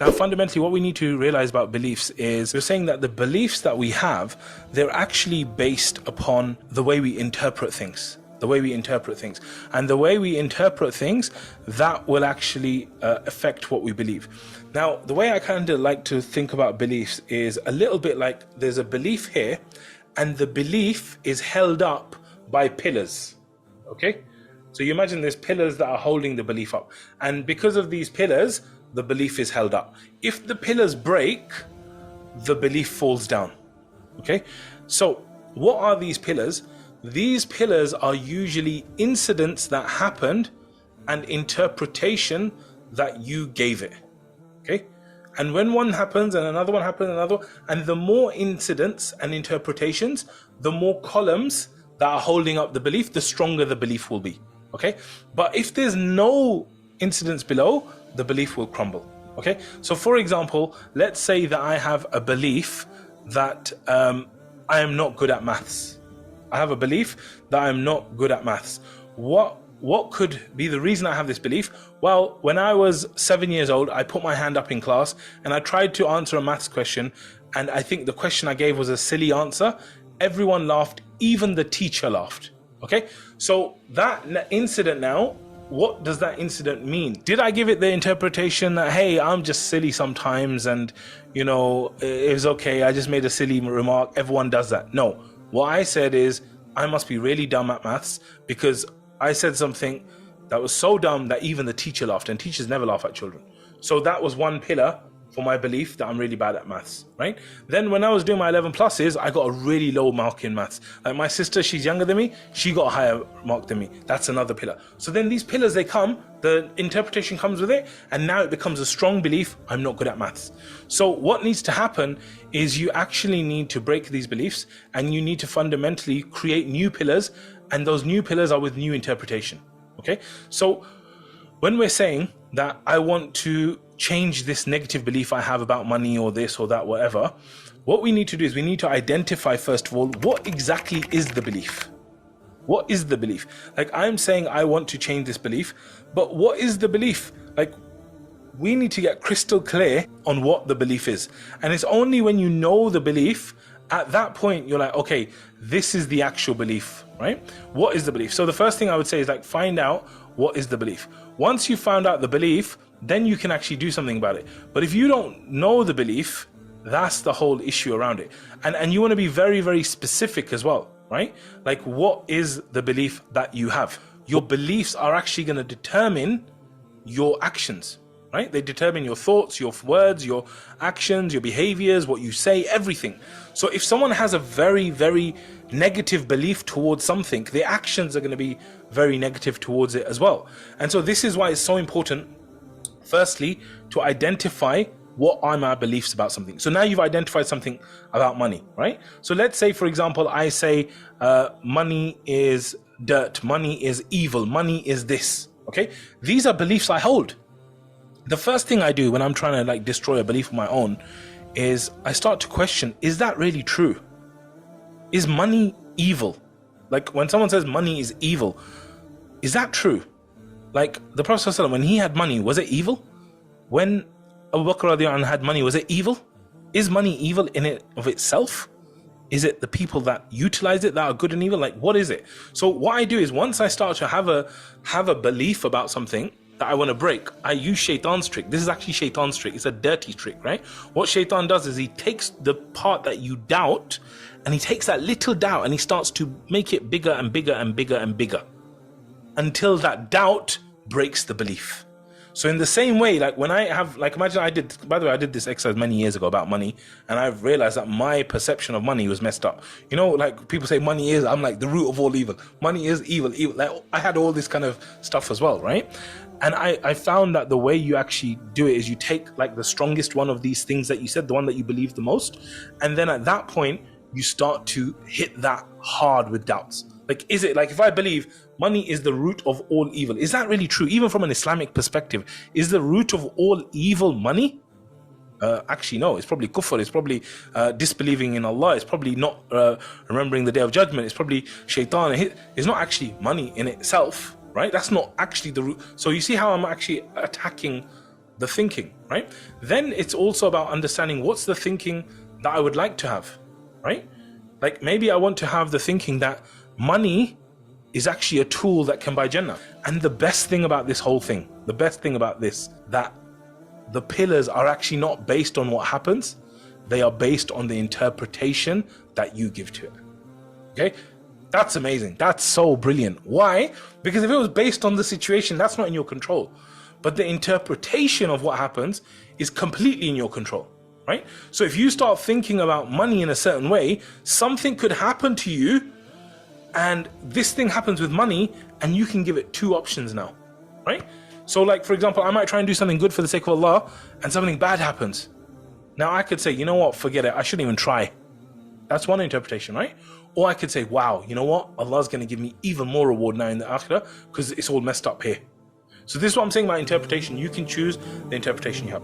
Now, fundamentally, what we need to realize about beliefs is we're saying that the beliefs that we have, they're actually based upon the way we interpret things. The way we interpret things. And the way we interpret things, that will actually affect what we believe. Now, the way I kind of like to think about beliefs is a little bit like there's a belief here, and the belief is held up by pillars. Okay? So you imagine there's pillars that are holding the belief up. And because of these pillars, the belief is held up. If the pillars break, the belief falls down. Okay? So what are these pillars? These pillars are usually incidents that happened and interpretation that you gave it. Okay? And when one happens and another one happens, and the more incidents and interpretations, the more columns that are holding up the belief, the stronger the belief will be. Okay? But if there's no incidents below, the belief will crumble. Okay? So for example, let's say that I have a belief that I am not good at maths. I have a belief that I'm not good at maths. What could be the reason I have this belief? Well, when I was 7 years old, I put my hand up in class and I tried to answer a maths question, and I think the question I gave was a silly answer. Everyone laughed, even the teacher laughed. Okay? So that incident now, what does that incident mean? Did I give it the interpretation that, hey, I'm just silly sometimes and, you know, it was okay, I just made a silly remark, everyone does that? No. What I said is, I must be really dumb at maths because I said something that was so dumb that even the teacher laughed, and teachers never laugh at children. So that was one pillar for my belief that I'm really bad at maths, right? Then when I was doing my 11 pluses, I got a really low mark in maths. Like my sister, she's younger than me, she got a higher mark than me. That's another pillar. So then these pillars, they come, the interpretation comes with it, and now it becomes a strong belief, I'm not good at maths. So what needs to happen is you actually need to break these beliefs, and you need to fundamentally create new pillars, and those new pillars are with new interpretation. Okay? So when we're saying that I want to change this negative belief I have about money or this or that, whatever, what we need to do is we need to identify, first of all, what exactly is the belief? What is the belief? Like, I'm saying I want to change this belief, but what is the belief? Like, we need to get crystal clear on what the belief is. And it's only when you know the belief, at that point, you're like, okay, this is the actual belief, right? What is the belief? So the first thing I would say is like, find out what is the belief. Once you found out the belief, then you can actually do something about it. But if you don't know the belief, that's the whole issue around it. And you want to be very, very specific as well, right? Like, what is the belief that you have? Your beliefs are actually going to determine your actions, right? They determine your thoughts, your words, your actions, your behaviors, what you say, everything. So if someone has a very, very negative belief towards something, their actions are going to be very negative towards it as well. And so this is why it's so important, firstly, to identify what are my beliefs about something. So now you've identified something about money, right? So let's say, for example, I say money is dirt, money is evil, money is this, okay? These are beliefs I hold. The first thing I do when I'm trying to like destroy a belief of my own is I start to question, is that really true? Is money evil? Like, when someone says money is evil, is that true? Like, the Prophet ﷺ, when he had money, was it evil? When Abu Bakr radiallahu anhu had money, was it evil? Is money evil in it of itself? Is it the people that utilize it that are good and evil? Like, what is it? So what I do is, once I start to have a belief about something that I want to break, I use Shaitan's trick. This is actually Shaitan's trick. It's a dirty trick, right? What Shaitan does is he takes the part that you doubt, and he takes that little doubt and he starts to make it bigger and bigger and bigger and bigger until that doubt breaks the belief. So in the same way, like when I have, like, imagine I did this exercise many years ago about money, and I've realized that my perception of money was messed up. You know, like people say money is, I'm like, the root of all evil. Money is evil. Like, I had all this kind of stuff as well, right? And I found that the way you actually do it is you take like the strongest one of these things that you said, the one that you believe the most, and then at that point, you start to hit that hard with doubts. Like, is it, like, if I believe money is the root of all evil, is that really true? Even from an Islamic perspective, is the root of all evil money? Actually, no, it's probably kufr, it's probably disbelieving in Allah, it's probably not remembering the Day of Judgment, it's probably shaitan. It's not actually money in itself, right? That's not actually the root. So you see how I'm actually attacking the thinking, right? Then it's also about understanding what's the thinking that I would like to have, right? Like maybe I want to have the thinking that money is actually a tool that can buy Jannah. And the best thing about this whole thing, the best thing about this, that the pillars are actually not based on what happens, they are based on the interpretation that you give to it. Okay? That's amazing. That's so brilliant. Why? Because if it was based on the situation, that's not in your control. But the interpretation of what happens is completely in your control, right? So if you start thinking about money in a certain way, something could happen to you, and this thing happens with money, and you can give it two options now, right? So like, for example, I might try and do something good for the sake of Allah, and something bad happens. Now I could say, you know what, forget it, I shouldn't even try. That's one interpretation, right? Or I could say, wow, you know what, Allah's going to give me even more reward now in the akhirah because it's all messed up here. So this is what I'm saying about interpretation. You can choose the interpretation you have.